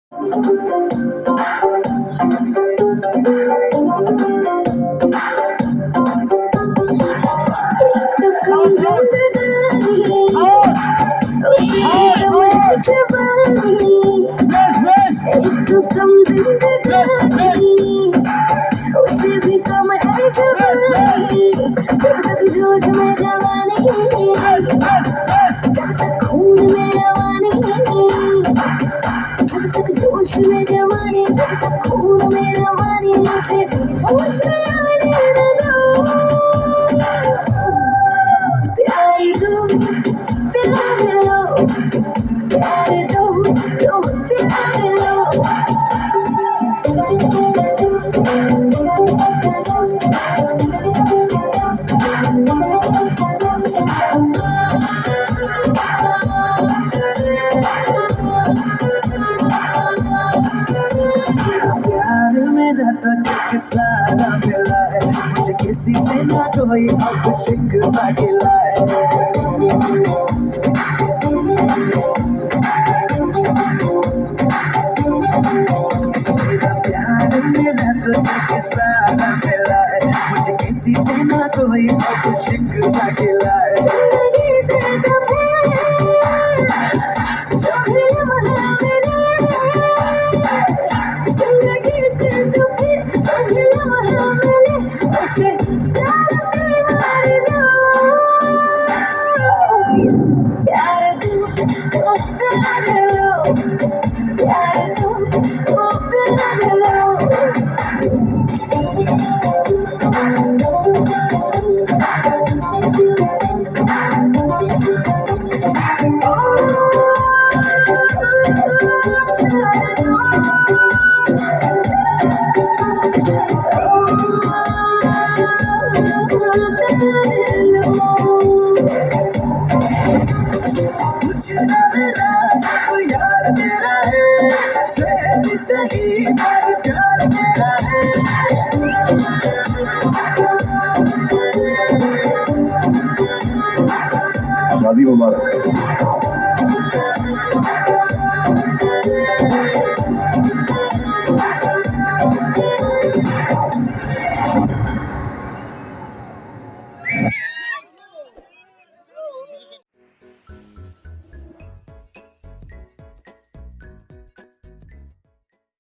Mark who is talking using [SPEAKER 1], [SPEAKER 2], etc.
[SPEAKER 1] उसे भी कम है जवानी, जब तक जोश में जवानी, जब तक खून में रवानी, जब तक जोश में जवानी, जब तक खून में रवानी, मुझे होश में आने न दो। प्यार दो, प्यार लो, प्यार दो, प्यार लो। प्यार मेरा तुझे सारा मिला है, मुझे किसी से ना कोई अब शिकवा गिला है। मेरा प्यार मेरा तुझे सारा मिला है, मुझे किसी से ना कोई अब शिकवा गिला है। जिंदगी से तो फिर जो भी लम्हा मिले, जिंदगी से तो फिर जो भी लम्हा मिले, उसे प्यार में मार दो। प्यार दो, तो प्यार लो, प्यार दो, तो प्यार लो। मेरा सब यार तेरा है, सही सही पर प्यार तेरा है। शादी मुबारक।